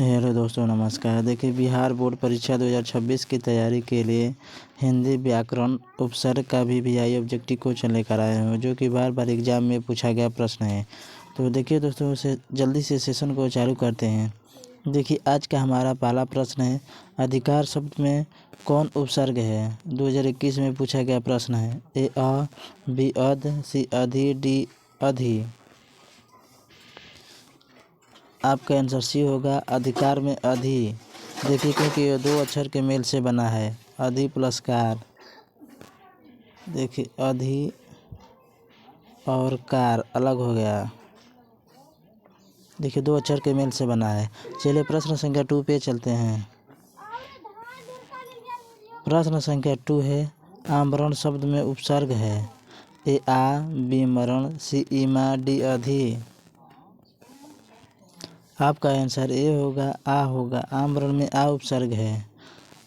Hello दोस्तों, नमस्कार। देखिए, बिहार बोर्ड परीक्षा 2026 की तैयारी के लिए हिंदी व्याकरण उपसर्ग का VVI ऑब्जेक्टिव क्वेश्चन लेकर आए हूँ, जो कि बार बार एग्जाम में पूछा गया प्रश्न है। तो देखिए दोस्तों, उसे जल्दी से सेशन को चालू करते हैं। देखिए, आज का हमारा पहला प्रश्न है, अधिकार शब्द में कौन उपसर्ग है? 2021 में पूछा गया प्रश्न है। ए अ, बी अध, सी अधि, डी अधि। आपका आंसर सी होगा, अधिकार में अधि। देखिए, क्योंकि ये दो अक्षर के मेल से बना है, अधि प्लस कार। देखिए, अधि और कार अलग हो गया। देखिए, दो अक्षर के मेल से बना है। चलिए प्रश्न संख्या 2 पे चलते हैं। प्रश्न संख्या 2 है, आमरण शब्द में उपसर्ग है। ए आ, बी मरण, सी इमा, डी अधि। आपका आंसर ए होगा, आ होगा। आमरण में आ उपसर्ग है।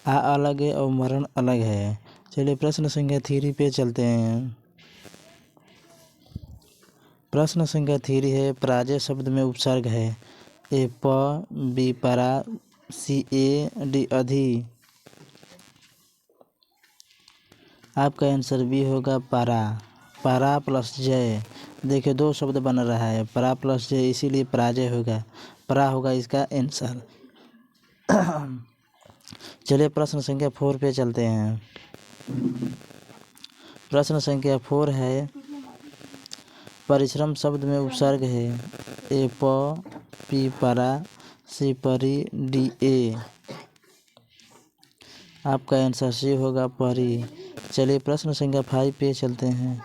आ अलग है और मरण अलग है। चलिए प्रश्न संख्या 3 पे चलते हैं। प्रश्न संख्या 3 है, पराजय शब्द में उपसर्ग है। ए प, बी परा, सी ए, डी अधि। आपका आंसर बी होगा, पारा। पारा प्लस जय। देखिए, दो शब्द बन रहा है, परा प्लस जय, इसीलिए पराजय होगा। परा होगा इसका आंसर। चलिए प्रश्न संख्या 4 पे चलते हैं। प्रश्न संख्या 4 है, परिश्रम शब्द में उपसर्ग है। ए प, पी परा, सी परी, डी ए। आपका आंसर सी होगा, परी। चलिए प्रश्न संख्या 5 पे चलते हैं।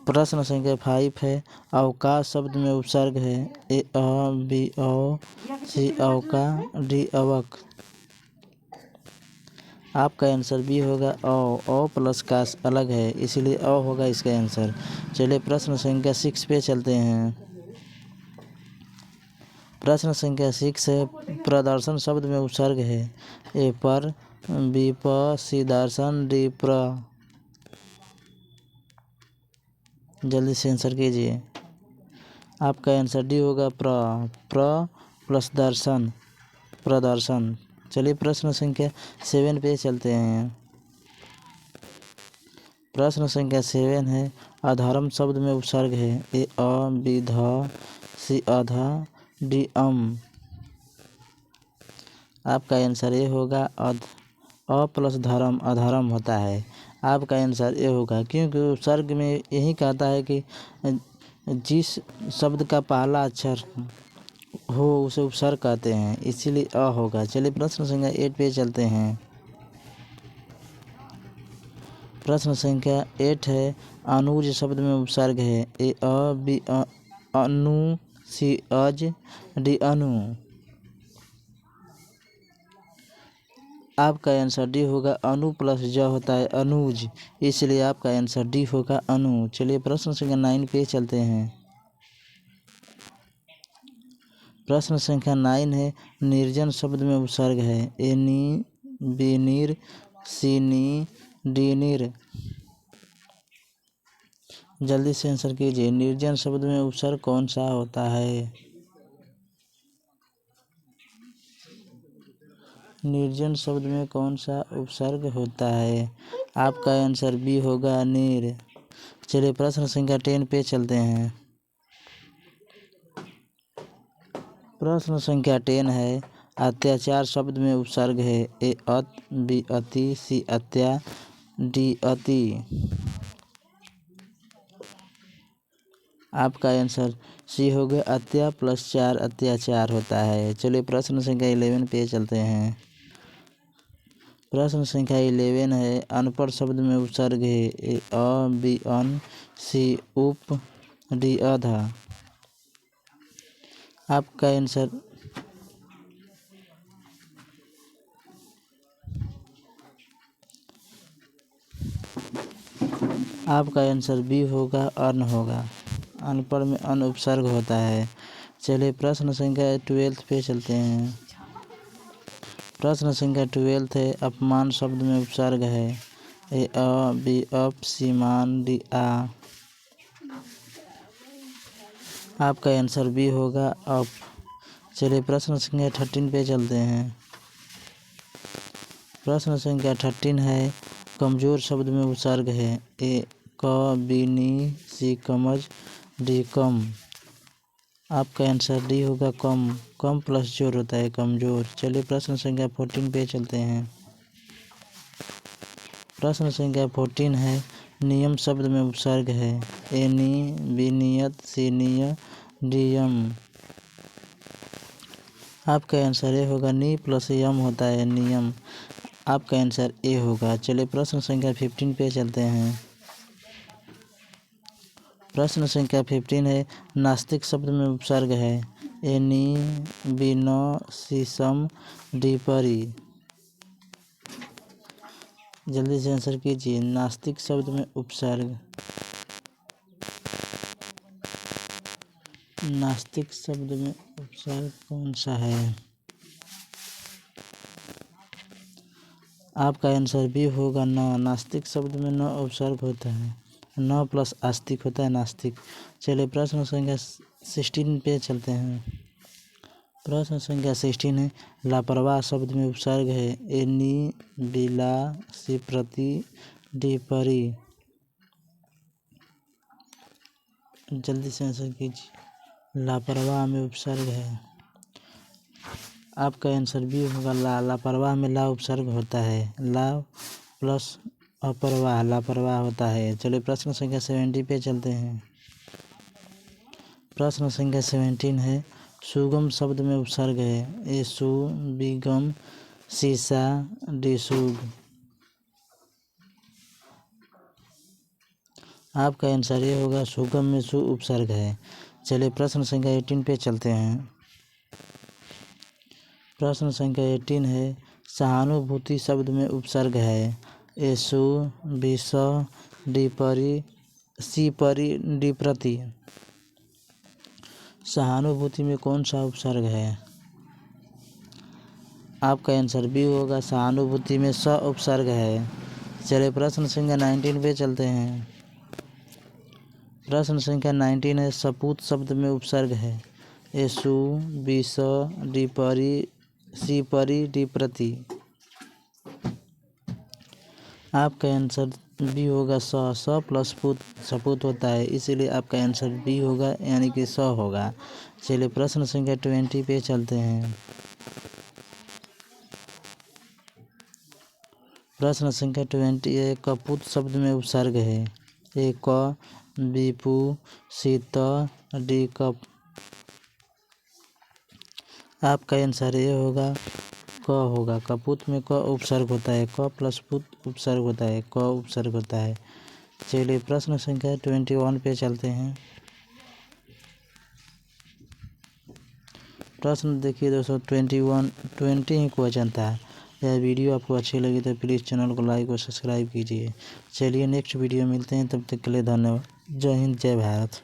प्रश्न संख्या 5 है, अवकाश शब्द में उपसर्ग है। ए अ, बी औ, सी अवका, डी अवक। आपका आंसर बी होगा, औ प्लस का अलग है, इसलिए अ होगा इसका आंसर। चलिए प्रश्न संख्या 6 पे चलते हैं। प्रश्न संख्या 6 है, प्रदर्शन शब्द में उपसर्ग है। ए पर, बी प, सी दर्शन, डी प्र। जल्दी से आंसर कीजिए। आपका आंसर डी होगा, प्र प्लस दर्शन, प्रदर्शन। चलिए प्रश्न संख्या 7 पे चलते हैं। प्रश्न संख्या 7 है, अधर्म शब्द में उपसर्ग है। ए अ, बी ध, सी अधा, डी अम। आपका आंसर ए होगा, अ प्लस धर्म अधर्म होता है। आपका आंसर ए होगा, क्योंकि उपसर्ग में यही कहता है कि जिस शब्द का पहला अक्षर हो उसे उपसर्ग कहते हैं, इसीलिए अ होगा। चलिए प्रश्न संख्या 8 पे चलते हैं। प्रश्न संख्या 8 है, अनुज शब्द में उपसर्ग है। ए अ, बी अनु, सी अज, डी अनु। आपका आंसर डी होगा, अनु प्लस ज होता है अनुज, इसलिए आपका आंसर डी होगा, अनु। चलिए प्रश्न संख्या 9 पे चलते हैं। प्रश्न संख्या 9 है, निर्जन शब्द में उपसर्ग है। ए नी, बी नीर, सी नी, डी नीर। जल्दी से आंसर कीजिए। निर्जन शब्द में उपसर्ग कौन सा होता है? निर्जन शब्द में कौन सा उपसर्ग होता है? आपका आंसर बी होगा, नीर। चलिए प्रश्न संख्या 10 पे चलते हैं। प्रश्न संख्या 10 है, अत्याचार शब्द में उपसर्ग है। ए अत, बी अति, सी अत्या, डी अति। आपका आंसर सी होगा, अत्या प्लस 4 अत्याचार होता है। चलिए प्रश्न संख्या 11 पे चलते हैं। प्रश्न संख्या 11 है, अनपढ़ शब्द में उपसर्ग है। ए अ, बी अन, सी उप, डी अधा। आपका आंसर बी होगा, अन होगा। अनपढ़ में अन उपसर्ग होता है। चलिए प्रश्न संख्या 12 पे चलते हैं। प्रश्न संख्या 12 है, अपमान शब्द में उपसर्ग है। ए अ, बी अप, सी मान, डी आ। आपका आंसर बी होगा, अप। चलिए प्रश्न संख्या 13 पे चलते हैं। प्रश्न संख्या 13 है, कमजोर शब्द में उपसर्ग है। ए क, बी, नी, सी कमज, डी कम। आपका आंसर डी होगा कम। कम प्लस जोर होता है कमजोर। चलिए प्रश्न संख्या 14 पे चलते हैं। प्रश्न संख्या 14 है, नियम शब्द में उपसर्ग है। ए नी, बी नियत, सी निय, डी यम। आपका आंसर ए होगा, नी प्लस यम होता है नियम। आपका आंसर ए होगा। चलिए प्रश्न संख्या 15 पे चलते हैं। प्रश्न संख्या 15 है, नास्तिक शब्द में उपसर्ग है। ए नी, बी न, सी सम, डी परी। जल्दी से आंसर कीजिए। नास्तिक शब्द में उपसर्ग, नास्तिक शब्द में उपसर्ग कौन सा है? आपका आंसर बी होगा न। नास्तिक शब्द में न उपसर्ग होता है। न प्लस आस्तिक होता है नास्तिक। चलिए प्रश्न संख्या 16 पे चलते हैं। प्रश्न संख्या 16 है, लापरवाह शब्द में उपसर्ग है। ए नी, बी ला, सी प्रति, डी परी। जल्दी से आंसर कीजिए। लापरवाह में उपसर्ग है। आपका आंसर बी होगा ला। लापरवाह में ला उपसर्ग होता है। ला प्लस अपरवाह लापरवाह होता है। चलिए प्रश्न संख्या 70 पे चलते हैं। प्रश्न संख्या 17 है, सुगम शब्द में उपसर्ग है। ए सु, बी गम, सी सा, डी सुग। आपका आंसर ये होगा, सुगम में सु उपसर्ग है। चलिए प्रश्न संख्या 18 पे चलते हैं। प्रश्न संख्या 18 है, सहानुभूति शब्द में उपसर्ग है। ए सु, बी स, डी परी, सी परी, डी प्रति। सहानुभूति में कौन सा उपसर्ग है? आपका आंसर बी होगा, सहानुभूति में स उपसर्ग है। चलिए प्रश्न संख्या 19 पे चलते हैं। प्रश्न संख्या 19 है, सपूत शब्द में उपसर्ग है। ए सु, बी स, डी परी, सी परी, डी प्रति। आपका आंसर बी होगा स प्लस पूत सपूत होता है, इसीलिए आपका आंसर बी होगा, यानी कि स होगा। चलिए प्रश्न संख्या 20 पे चलते हैं। प्रश्न संख्या 20 कपूत शब्द में उपसर्ग है। ए क, बी पू, सी त, डी कप। आपका आंसर ये होगा क होगा। कपूत में क उपसर्ग होता है। क प्लस पुत उपसर्ग होता है। क उपसर्ग होता है। चलिए प्रश्न संख्या 21 पे चलते हैं। प्रश्न देखिए दोस्तों, 20 ही क्वेश्चन था। यह वीडियो आपको अच्छी लगी तो प्लीज़ चैनल को लाइक और सब्सक्राइब कीजिए। चलिए नेक्स्ट वीडियो मिलते हैं, तब तक के लिए धन्यवाद। जय हिंद, जय भारत।